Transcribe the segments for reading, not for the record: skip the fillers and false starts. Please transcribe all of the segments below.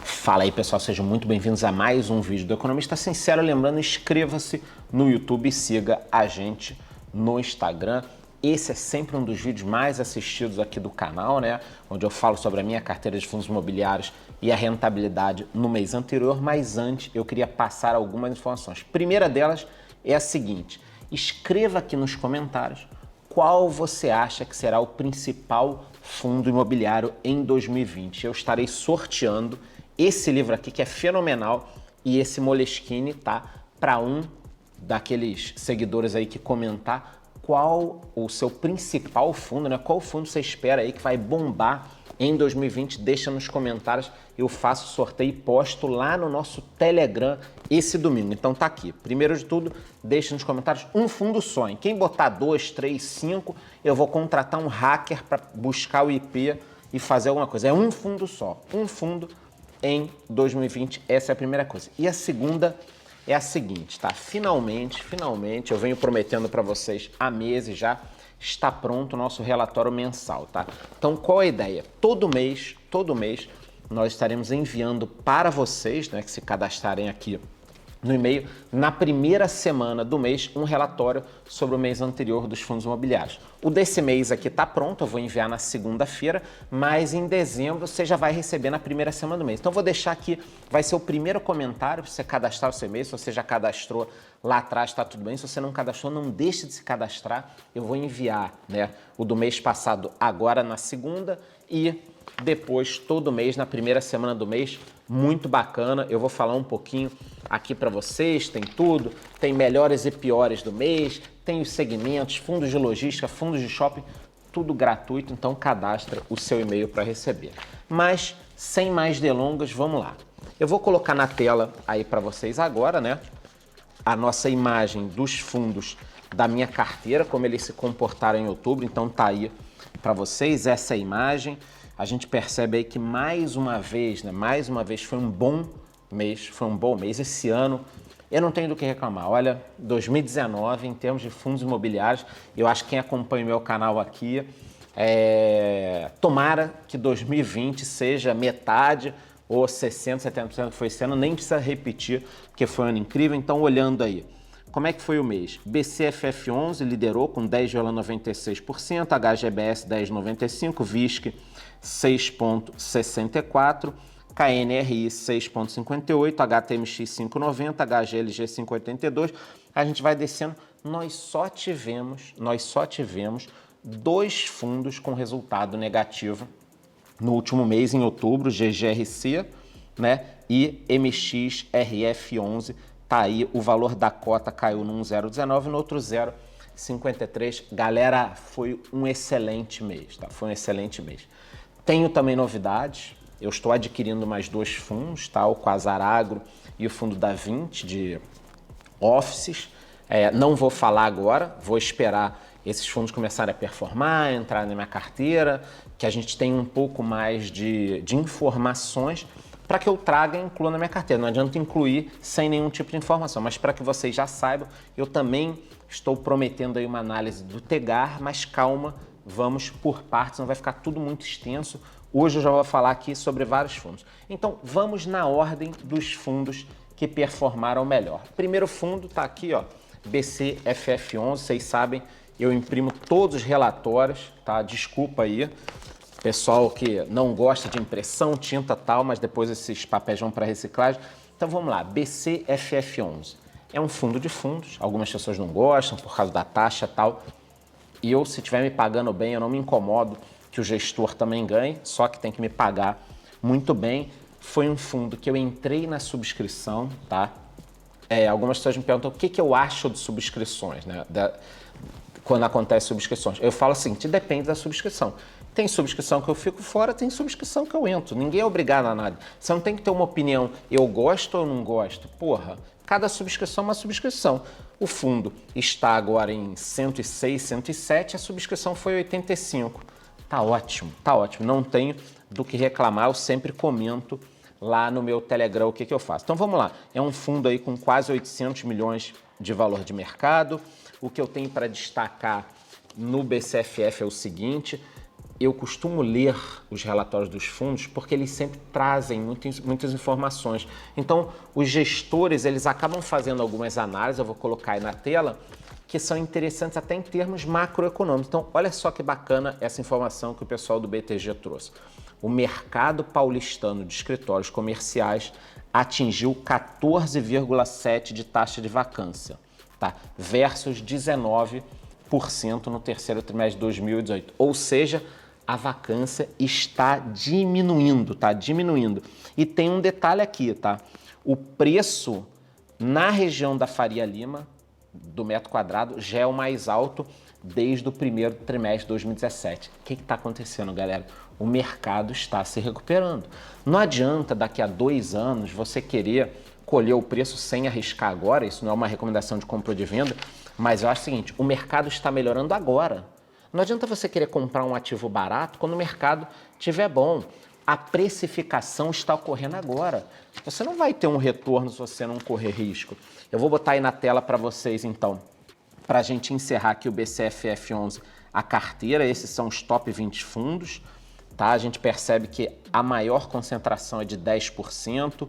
Fala aí, pessoal, sejam muito bem-vindos a mais um vídeo do Economista Sincero. Lembrando, inscreva-se no YouTube e siga a gente no Instagram. Esse é sempre um dos vídeos mais assistidos aqui do canal, né? Onde eu falo sobre a minha carteira de fundos imobiliários e a rentabilidade no mês anterior. Mas antes, eu queria passar algumas informações. Primeira delas é a seguinte: escreva aqui nos comentários qual você acha que será o principal fundo imobiliário em 2020. Eu estarei sorteando esse livro aqui, que é fenomenal, e esse Moleskine, tá? Para um daqueles seguidores aí que comentar qual o seu principal fundo, né? Qual fundo você espera aí que vai bombar em 2020? Deixa nos comentários, eu faço sorteio e posto lá no nosso Telegram esse domingo. Então tá aqui. Primeiro de tudo, deixa nos comentários um fundo só. Em quem botar 2, 3, 5, eu vou contratar um hacker para buscar o IP e fazer alguma coisa. É um fundo só, um fundo em 2020, essa é a primeira coisa. E a segunda é a seguinte, tá? Finalmente, eu venho prometendo para vocês há meses já, está pronto o nosso relatório mensal, tá? Então, qual é a ideia? Todo mês, nós estaremos enviando para vocês, né, que se cadastrarem aqui no e-mail, na primeira semana do mês, um relatório sobre o mês anterior dos fundos imobiliários. O desse mês aqui está pronto, eu vou enviar na segunda-feira, mas em dezembro você já vai receber na primeira semana do mês. Então vou deixar aqui, vai ser o primeiro comentário para você cadastrar o seu e-mail. Se você já cadastrou lá atrás, está tudo bem. Se você não cadastrou, não deixe de se cadastrar. Eu vou enviar, né, o do mês passado agora na segunda e depois todo mês, na primeira semana do mês. Muito bacana, eu vou falar um pouquinho aqui para vocês, tem tudo, tem melhores e piores do mês, tem os segmentos, fundos de logística, fundos de shopping, tudo gratuito, então cadastra o seu e-mail para receber. Mas, sem mais delongas, vamos lá. Eu vou colocar na tela aí para vocês agora, né, a nossa imagem dos fundos da minha carteira, como eles se comportaram em outubro, então tá aí para vocês essa imagem. A gente percebe aí que mais uma vez foi um bom mês. Esse ano eu não tenho do que reclamar. Olha, 2019 em termos de fundos imobiliários, eu acho que quem acompanha o meu canal aqui, tomara que 2020 seja metade ou 60%, 70% que foi esse ano, nem precisa repetir, porque foi um ano incrível. Então, olhando aí, como é que foi o mês? BCFF11 liderou com 10,96%, HGBS 10,95%, VISC 6,64%, KNRI 6,58%, HTMX 5,90%, HGLG 5,82%. A gente vai descendo. Nós só tivemos 2 fundos com resultado negativo no último mês, em outubro, GGRC, né, e MXRF11. Tá aí, o valor da cota caiu num 0,19 e no outro 0,53. Galera, foi um excelente mês, tá? Foi um excelente mês. Tenho também novidades, eu estou adquirindo mais 2 fundos, tá? O Quasar Agro e o fundo da 20 de offices. Não vou falar agora, vou esperar esses fundos começarem a performar, entrar na minha carteira, que a gente tenha um pouco mais de informações para que eu traga e inclua na minha carteira. Não adianta incluir sem nenhum tipo de informação, mas para que vocês já saibam, eu também estou prometendo aí uma análise do Tegar, mas calma, vamos por partes, não vai ficar tudo muito extenso. Hoje eu já vou falar aqui sobre vários fundos. Então, vamos na ordem dos fundos que performaram melhor. Primeiro fundo está aqui, ó, BCFF11, vocês sabem, eu imprimo todos os relatórios, tá? Desculpa aí, pessoal que não gosta de impressão, tinta tal, mas depois esses papéis vão para reciclagem. Então vamos lá, BCFF11. É um fundo de fundos, algumas pessoas não gostam por causa da taxa tal. E eu, se estiver me pagando bem, eu não me incomodo que o gestor também ganhe, só que tem que me pagar muito bem. Foi um fundo que eu entrei na subscrição, tá? Algumas pessoas me perguntam o que eu acho de subscrições, né? Quando acontece subscrições. Eu falo assim, depende da subscrição. Tem subscrição que eu fico fora, tem subscrição que eu entro. Ninguém é obrigado a nada. Você não tem que ter uma opinião, eu gosto ou não gosto. Porra, cada subscrição é uma subscrição. O fundo está agora em 106, 107, a subscrição foi 85. Tá ótimo, não tenho do que reclamar, eu sempre comento lá no meu Telegram o que eu faço. Então vamos lá, é um fundo aí com quase 800 milhões de valor de mercado. O que eu tenho para destacar no BCFF é o seguinte: eu costumo ler os relatórios dos fundos porque eles sempre trazem muitas informações. Então, os gestores, eles acabam fazendo algumas análises, eu vou colocar aí na tela, que são interessantes até em termos macroeconômicos. Então, olha só que bacana essa informação que o pessoal do BTG trouxe. O mercado paulistano de escritórios comerciais atingiu 14,7% de taxa de vacância, tá? Versus 19% no terceiro trimestre de 2018. Ou seja, a vacância está diminuindo, tá? Diminuindo. E tem um detalhe aqui, tá? O preço na região da Faria Lima, do metro quadrado, já é o mais alto desde o primeiro trimestre de 2017. O que está acontecendo, galera? O mercado está se recuperando. Não adianta daqui a 2 anos você querer colher o preço sem arriscar agora, isso não é uma recomendação de compra ou de venda, mas eu acho o seguinte, o mercado está melhorando agora. Não adianta você querer comprar um ativo barato quando o mercado estiver bom. A precificação está ocorrendo agora. Você não vai ter um retorno se você não correr risco. Eu vou botar aí na tela para vocês, então, para a gente encerrar aqui o BCFF11, a carteira. Esses são os top 20 fundos. Tá? A gente percebe que a maior concentração é de 10%.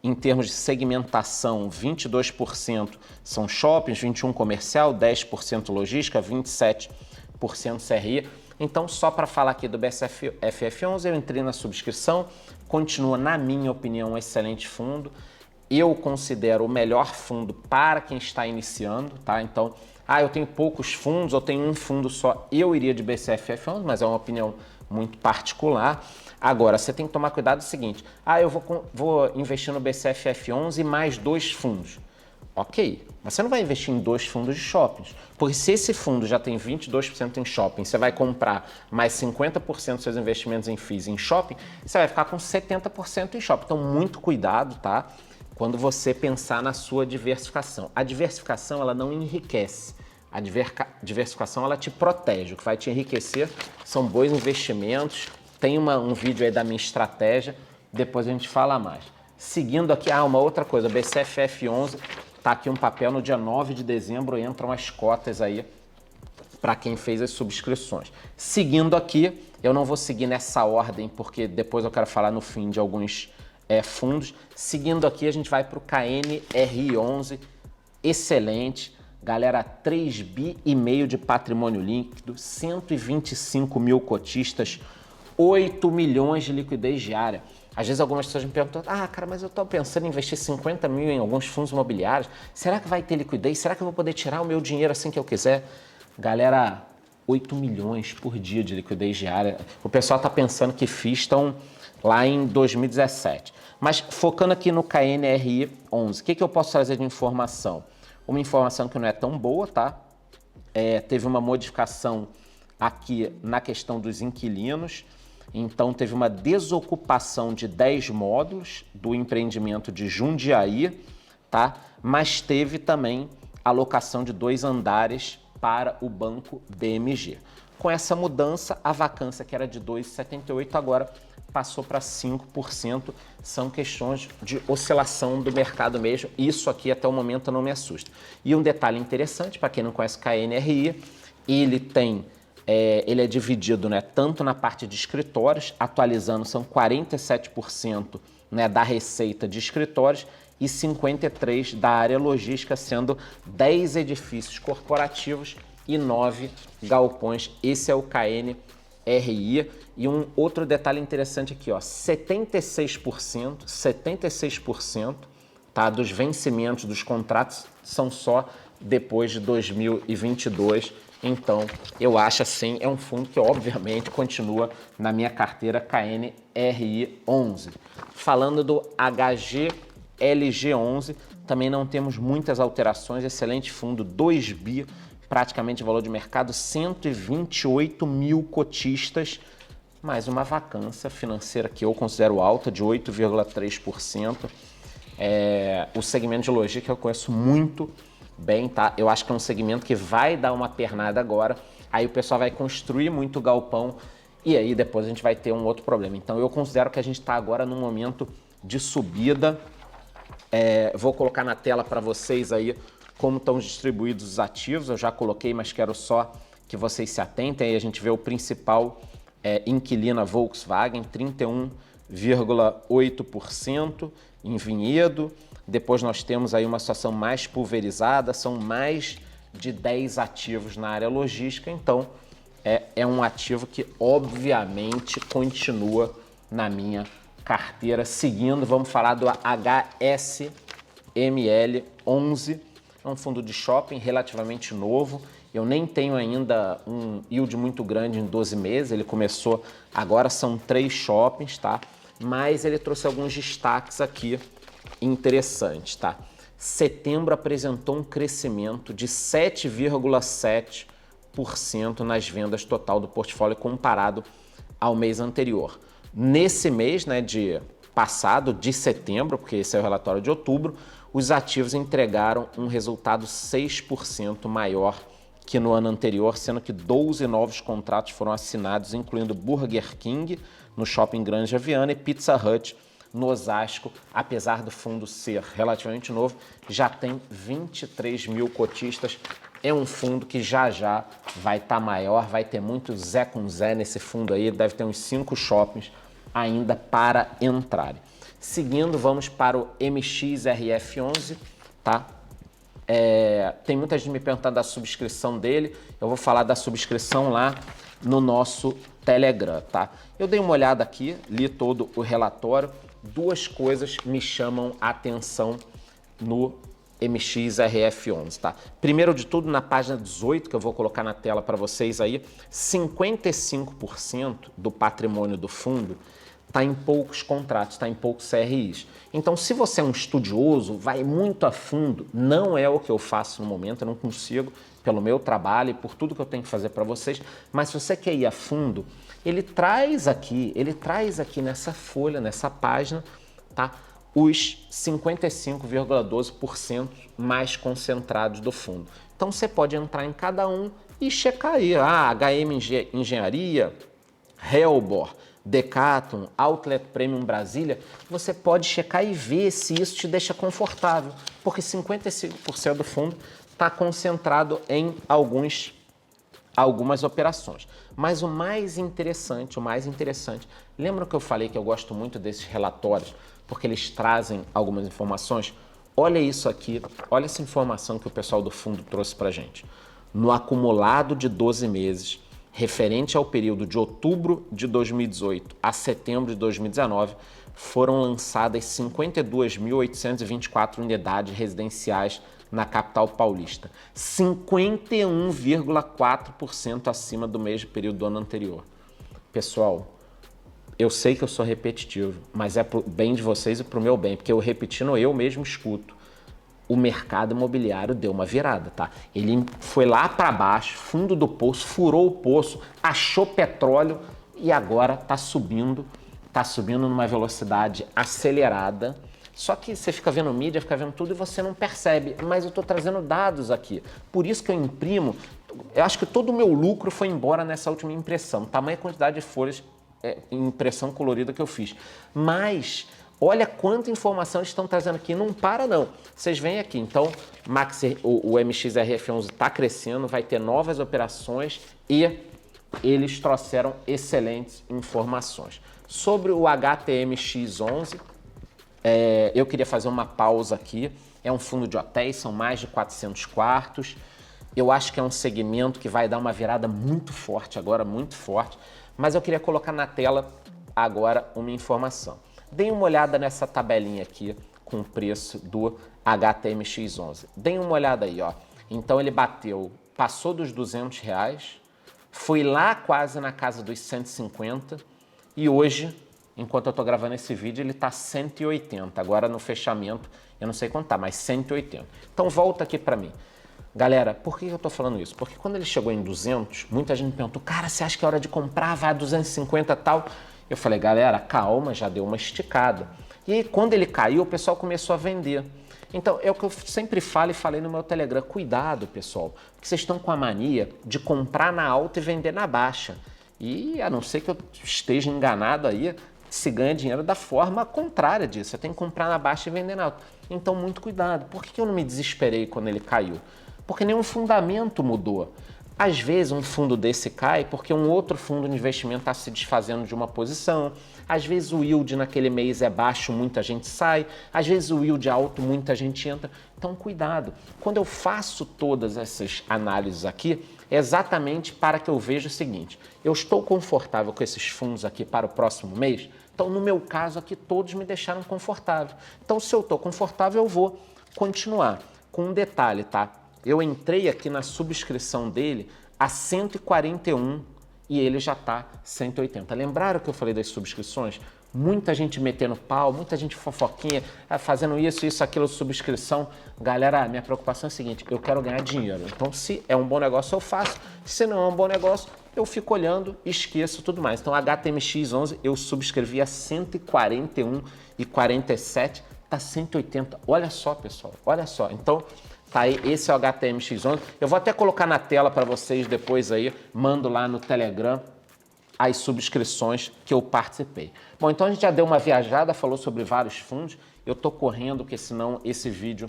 Em termos de segmentação, 22% são shoppings, 21% comercial, 10% logística, 27% CRI. Então, só para falar aqui do BCFF11, eu entrei na subscrição, continua, na minha opinião, um excelente fundo. Eu considero o melhor fundo para quem está iniciando, tá? Então, eu tenho poucos fundos, eu tenho um fundo só, eu iria de BCFF11, mas é uma opinião muito particular. Agora, você tem que tomar cuidado do seguinte, eu vou investir no BCFF11 e mais 2 fundos. Ok, mas você não vai investir em 2 fundos de shoppings, porque se esse fundo já tem 22% em shopping, você vai comprar mais 50% dos seus investimentos em FIIs em shopping, você vai ficar com 70% em shopping. Então, muito cuidado, tá? Quando você pensar na sua diversificação. A diversificação, ela não enriquece. A diversificação, ela te protege. O que vai te enriquecer são bons investimentos. Tem um vídeo aí da minha estratégia, depois a gente fala mais. Seguindo aqui, uma outra coisa, BCFF11, tá aqui um papel, no dia 9 de dezembro entram as cotas aí para quem fez as subscrições. Seguindo aqui, eu não vou seguir nessa ordem, porque depois eu quero falar no fim de alguns fundos. Seguindo aqui, a gente vai para o KNRI11, excelente. Galera, 3,5 bi de patrimônio líquido, 125 mil cotistas, 8 milhões de liquidez diária. Às vezes algumas pessoas me perguntam, cara, mas eu estou pensando em investir 50 mil em alguns fundos imobiliários, será que vai ter liquidez? Será que eu vou poder tirar o meu dinheiro assim que eu quiser? Galera, 8 milhões por dia de liquidez diária. O pessoal está pensando que FIIs estão lá em 2017. Mas focando aqui no KNRI 11, o que eu posso trazer de informação? Uma informação que não é tão boa, tá? Teve uma modificação aqui na questão dos inquilinos. Então, teve uma desocupação de 10 módulos do empreendimento de Jundiaí, tá? Mas teve também a locação de 2 andares para o Banco BMG. Com essa mudança, a vacância, que era de 2,78%, agora passou para 5%. São questões de oscilação do mercado mesmo. Isso aqui, até o momento, não me assusta. E um detalhe interessante, para quem não conhece o KNRI, ele é dividido, né, tanto na parte de escritórios, atualizando, são 47%, né, da receita de escritórios e 53% da área logística, sendo 10 edifícios corporativos e 9 galpões. Esse é o KNRI. E um outro detalhe interessante aqui, 76%, tá, dos vencimentos dos contratos são só depois de 2022. Então, eu acho assim, é um fundo que obviamente continua na minha carteira KNRI 11. Falando do HGLG 11, também não temos muitas alterações, excelente fundo, 2 bi, praticamente valor de mercado, 128 mil cotistas, mais uma vacância financeira que eu considero alta, de 8,3%. O segmento de logística eu conheço muito bem, tá? Eu acho que é um segmento que vai dar uma pernada agora, aí o pessoal vai construir muito galpão e aí depois a gente vai ter um outro problema. Então eu considero que a gente está agora num momento de subida. Vou colocar na tela para vocês aí como estão distribuídos os ativos, eu já coloquei, mas quero só que vocês se atentem, aí a gente vê o principal inquilina Volkswagen, 31,8% em Vinhedo. Depois nós temos aí uma situação mais pulverizada, são mais de 10 ativos na área logística, então é um ativo que obviamente continua na minha carteira. Seguindo, vamos falar do HSML11, é um fundo de shopping relativamente novo. Eu nem tenho ainda um yield muito grande em 12 meses, ele começou, agora são 3 shoppings, tá? Mas ele trouxe alguns destaques aqui interessantes, tá? Setembro apresentou um crescimento de 7,7% nas vendas total do portfólio comparado ao mês anterior. Nesse mês, né, de passado, de setembro, porque esse é o relatório de outubro, os ativos entregaram um resultado 6% maior que no ano anterior, sendo que 12 novos contratos foram assinados, incluindo Burger King no Shopping Granja Viana e Pizza Hut no Osasco. Apesar do fundo ser relativamente novo, já tem 23 mil cotistas. É um fundo que já vai estar maior, vai ter muito Zé com Zé nesse fundo aí, deve ter uns 5 shoppings ainda para entrarem. Seguindo, vamos para o MXRF11, tá? Tem muita gente me perguntando da subscrição dele, eu vou falar da subscrição lá no nosso Telegram, tá? Eu dei uma olhada aqui, li todo o relatório, 2 coisas me chamam a atenção no MXRF11, tá? Primeiro de tudo, na página 18, que eu vou colocar na tela para vocês aí, 55% do patrimônio do fundo está em poucos contratos, está em poucos CRIs. Então, se você é um estudioso, vai muito a fundo, não é o que eu faço no momento, eu não consigo, pelo meu trabalho e por tudo que eu tenho que fazer para vocês, mas se você quer ir a fundo, ele traz aqui nessa folha, nessa página, tá? Os 55,12% mais concentrados do fundo. Então, você pode entrar em cada um e checar aí, HM Engenharia, Helbor, Decathlon, Outlet Premium Brasília, você pode checar e ver se isso te deixa confortável, porque 55% do fundo está concentrado em algumas operações. Mas o mais interessante, lembra que eu falei que eu gosto muito desses relatórios, porque eles trazem algumas informações? Olha isso aqui, olha essa informação que o pessoal do fundo trouxe para a gente. No acumulado de 12 meses, referente ao período de outubro de 2018 a setembro de 2019, foram lançadas 52.824 unidades residenciais na capital paulista, 51,4% acima do mesmo período do ano anterior. Pessoal, eu sei que eu sou repetitivo, mas é pro bem de vocês e pro meu bem, porque eu repetindo eu mesmo escuto. O mercado imobiliário deu uma virada, tá? Ele foi lá para baixo, fundo do poço, furou o poço, achou petróleo e agora tá subindo numa velocidade acelerada. Só que você fica vendo mídia, fica vendo tudo e você não percebe. Mas eu tô trazendo dados aqui. Por isso que eu imprimo. Eu acho que todo o meu lucro foi embora nessa última impressão. Tamanha quantidade de folhas, impressão colorida que eu fiz. Mas olha quanta informação eles estão trazendo aqui. Não para, não. Vocês vêm aqui. Então, o MXRF11 está crescendo, vai ter novas operações e eles trouxeram excelentes informações. Sobre o HTMX11, eu queria fazer uma pausa aqui. É um fundo de hotéis, são mais de 400 quartos. Eu acho que é um segmento que vai dar uma virada muito forte agora, muito forte. Mas eu queria colocar na tela agora uma informação. Deem uma olhada nessa tabelinha aqui com o preço do HTMX11. Deem uma olhada aí, ó. Então ele passou dos R$200, foi lá quase na casa dos 150 e hoje, enquanto eu tô gravando esse vídeo, ele tá 180. Agora no fechamento, eu não sei quanto tá, mas 180. Então volta aqui para mim. Galera, por que eu tô falando isso? Porque quando ele chegou em 200, muita gente me perguntou, cara, você acha que é hora de comprar? Vai a 250 e tal? Eu falei, galera, calma, já deu uma esticada. E aí, quando ele caiu, o pessoal começou a vender. Então, é o que eu sempre falo e falei no meu Telegram. Cuidado, pessoal, porque vocês estão com a mania de comprar na alta e vender na baixa. E, a não ser que eu esteja enganado aí, se ganha dinheiro da forma contrária disso. Você tem que comprar na baixa e vender na alta. Então, muito cuidado. Por que eu não me desesperei quando ele caiu? Porque nenhum fundamento mudou. Às vezes um fundo desse cai porque um outro fundo de investimento está se desfazendo de uma posição. Às vezes o yield naquele mês é baixo, muita gente sai. Às vezes o yield é alto, muita gente entra. Então cuidado. Quando eu faço todas essas análises aqui, é exatamente para que eu veja o seguinte: eu estou confortável com esses fundos aqui para o próximo mês? Então no meu caso aqui todos me deixaram confortável. Então se eu estou confortável eu vou continuar. Com um detalhe, tá? Eu entrei aqui na subscrição dele a 141 e ele já está 180. Lembraram que eu falei das subscrições? Muita gente metendo pau, muita gente fofoquinha, fazendo isso, aquilo, subscrição. Galera, minha preocupação é a seguinte: eu quero ganhar dinheiro. Então, se é um bom negócio, eu faço. Se não é um bom negócio, eu fico olhando, esqueço tudo mais. Então, HTMX11 eu subscrevi a 141,47, tá 180. Olha só, pessoal, olha só. Então, tá aí, esse é o HTMX11. Eu vou até colocar na tela para vocês depois aí, mando lá no Telegram as subscrições que eu participei. Bom, então a gente já deu uma viajada, falou sobre vários fundos. Eu tô correndo, porque senão esse vídeo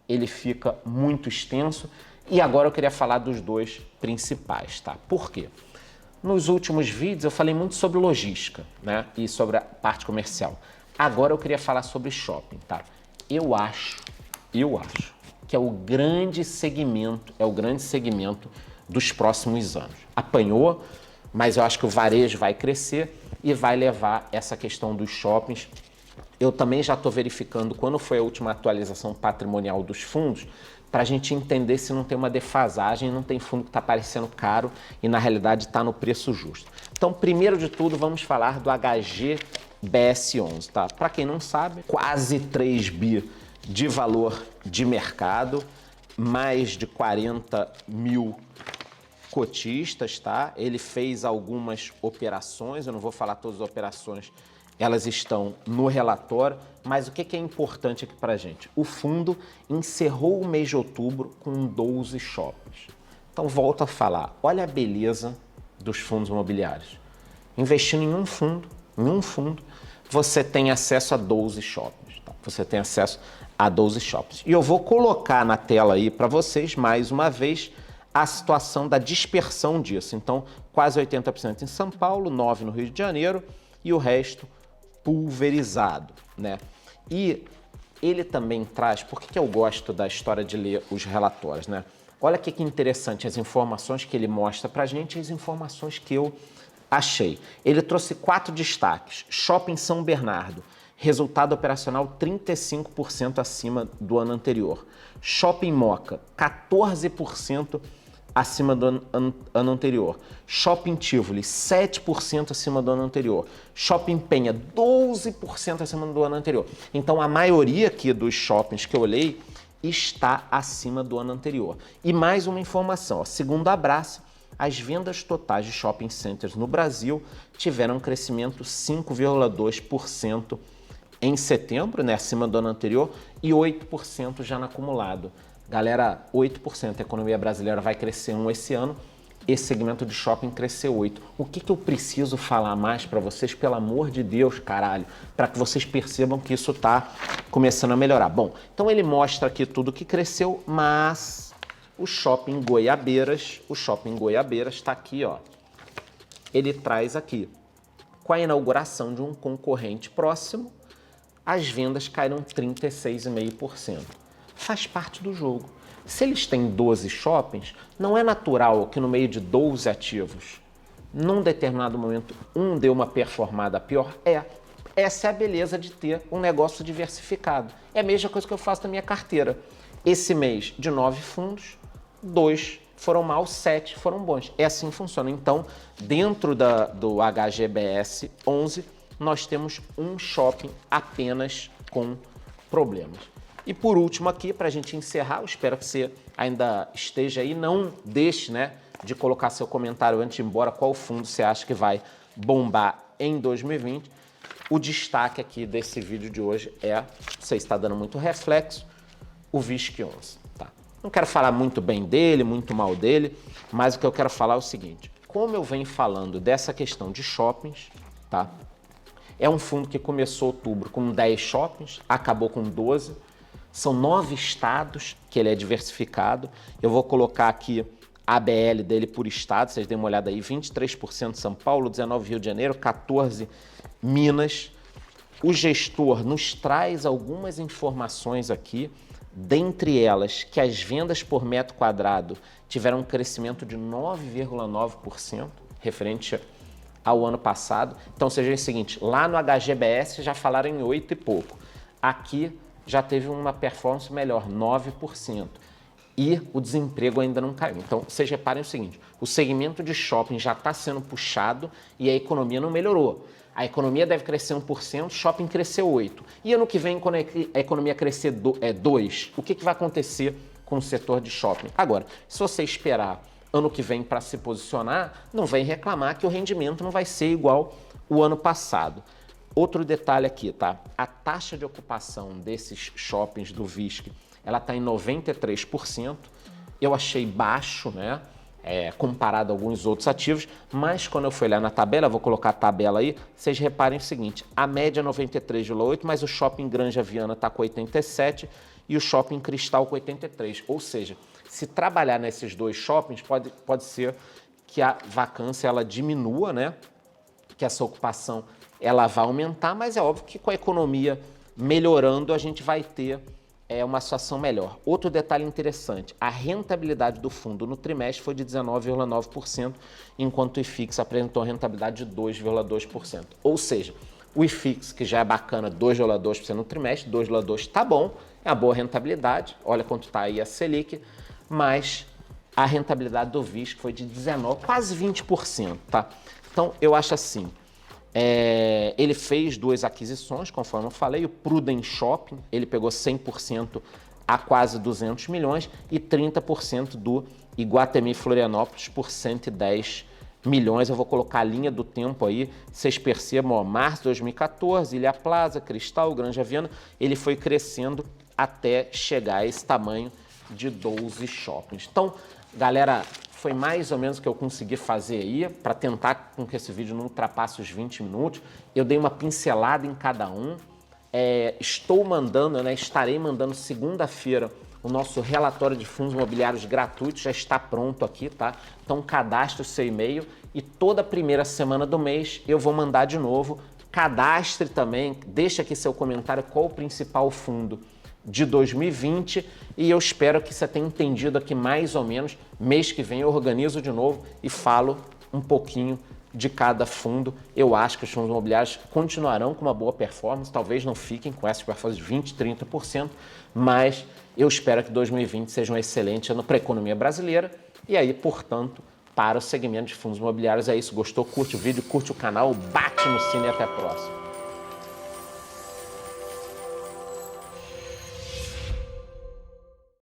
ele fica muito extenso. E agora eu queria falar dos dois principais, tá? Por quê? Nos últimos vídeos eu falei muito sobre logística, né? E sobre a parte comercial. Agora eu queria falar sobre shopping, tá? Eu acho que é o grande segmento dos próximos anos. Apanhou, mas eu acho que o varejo vai crescer e vai levar essa questão dos shoppings. Eu também já estou verificando quando foi a última atualização patrimonial dos fundos, para a gente entender se não tem uma defasagem, não tem fundo que está parecendo caro e na realidade está no preço justo. Então, primeiro de tudo, vamos falar do HGBS11, tá? Para quem não sabe, quase 3 bi de valor de mercado, mais de 40 mil cotistas, tá? Ele fez algumas operações, eu não vou falar todas as operações, elas estão no relatório, mas o que é importante aqui pra gente? O fundo encerrou o mês de outubro com 12 shoppings. Então volto a falar, olha a beleza dos fundos imobiliários. Investindo em um fundo, você tem acesso a 12 shoppings, tá? Você tem acesso a 12 shoppings. E eu vou colocar na tela aí para vocês, mais uma vez, a situação da dispersão disso. Então, quase 80% em São Paulo, 9% no Rio de Janeiro e o resto pulverizado, né? E ele também traz, por que eu gosto da história de ler os relatórios, né? Olha que interessante as informações que ele mostra pra gente e as informações que eu achei. Ele trouxe 4 destaques. Shopping São Bernardo, resultado operacional 35% acima do ano anterior. Shopping Moca, 14% acima do ano anterior. Shopping Tivoli, 7% acima do ano anterior. Shopping Penha, 12% acima do ano anterior. Então, a maioria aqui dos shoppings que eu olhei está acima do ano anterior. E mais uma informação, ó, segundo a Abrace, as vendas totais de shopping centers no Brasil tiveram um crescimento 5,2% em setembro, né, acima do ano anterior, e 8% já no acumulado. Galera, 8%, a economia brasileira vai crescer 1% esse ano, esse segmento de shopping cresceu 8%. O que eu preciso falar mais para vocês, pelo amor de Deus, caralho, para que vocês percebam que isso está começando a melhorar? Bom, então ele mostra aqui tudo que cresceu, mas o Shopping Goiabeiras está aqui, ó. Ele traz aqui, com a inauguração de um concorrente próximo, as vendas caíram 36,5%. Faz parte do jogo. Se eles têm 12 shoppings, não é natural que no meio de 12 ativos, num determinado momento, um dê uma performada pior? Essa é a beleza de ter um negócio diversificado. É a mesma coisa que eu faço na minha carteira. Esse mês, de 9 fundos, 2 foram mal, 7 foram bons. É assim que funciona. Então, dentro do HGBS 11, nós temos um shopping apenas com problemas. E por último aqui, para a gente encerrar, eu espero que você ainda esteja aí, não deixe, né, de colocar seu comentário antes de ir embora, qual fundo você acha que vai bombar em 2020. O destaque aqui desse vídeo de hoje é, você está dando muito reflexo, o VISC11. Tá? Não quero falar muito bem dele, muito mal dele, mas o que eu quero falar é o seguinte, como eu venho falando dessa questão de shoppings, tá? É um fundo que começou outubro com 10 shoppings, acabou com 12. São 9 estados que ele é diversificado. Eu vou colocar aqui ABL dele por estado, vocês dêem uma olhada aí, 23% São Paulo, 19% Rio de Janeiro, 14% Minas. O gestor nos traz algumas informações aqui, dentre elas que as vendas por metro quadrado tiveram um crescimento de 9,9%, referente ao ano passado. Então, seja o seguinte, lá no HGBS já falaram em 8 e pouco. Aqui já teve uma performance melhor, 9%. E o desemprego ainda não caiu. Então, vocês reparem o seguinte, o segmento de shopping já está sendo puxado e a economia não melhorou. A economia deve crescer 1%, shopping cresceu 8%. E ano que vem, quando a economia crescer 2%, o que vai acontecer com o setor de shopping? Agora, se você esperar ano que vem para se posicionar, não vem reclamar que o rendimento não vai ser igual o ano passado. Outro detalhe aqui, tá? A taxa de ocupação desses shoppings do VISC, ela está em 93%. Eu achei baixo, né? Comparado a alguns outros ativos, mas quando eu fui olhar na tabela, vou colocar a tabela aí, vocês reparem o seguinte, a média é 93,8, mas o shopping Granja Viana está com 87 e o shopping Cristal com 83, ou seja, se trabalhar nesses dois shoppings, pode ser que a vacância ela diminua, né? Que essa ocupação ela vai aumentar, mas é óbvio que com a economia melhorando, a gente vai ter uma situação melhor. Outro detalhe interessante, a rentabilidade do fundo no trimestre foi de 19,9%, enquanto o IFIX apresentou rentabilidade de 2,2%. Ou seja, o IFIX, que já é bacana, 2,2% no trimestre, 2,2% tá bom, é uma boa rentabilidade, olha quanto está aí a Selic, mas a rentabilidade do VISC foi de 19%, quase 20%, tá? Então, eu acho assim, ele fez 2 aquisições, conforme eu falei, o Prudem Shopping, ele pegou 100% a quase 200 milhões e 30% do Iguatemi Florianópolis por 110 milhões. Eu vou colocar a linha do tempo aí, vocês percebam, ó, março de 2014, Ilha Plaza, Cristal, Granja Viana, ele foi crescendo até chegar a esse tamanho de 12 shoppings. Então, galera, foi mais ou menos o que eu consegui fazer aí, para tentar com que esse vídeo não ultrapasse os 20 minutos. Eu dei uma pincelada em cada um. Estou mandando, né, estarei mandando segunda-feira o nosso relatório de fundos imobiliários gratuito, já está pronto aqui, tá? Então cadastre o seu e-mail e toda primeira semana do mês eu vou mandar de novo. Cadastre também, deixa aqui seu comentário qual o principal fundo de 2020 e eu espero que você tenha entendido aqui mais ou menos. Mês que vem eu organizo de novo e falo um pouquinho de cada fundo. Eu acho que os fundos imobiliários continuarão com uma boa performance, talvez não fiquem com essa performance de 20%, 30%, mas eu espero que 2020 seja um excelente ano para a economia brasileira e aí, portanto, para o segmento de fundos imobiliários é isso. Gostou? Curte o vídeo, curte o canal, bate no sino e até a próxima.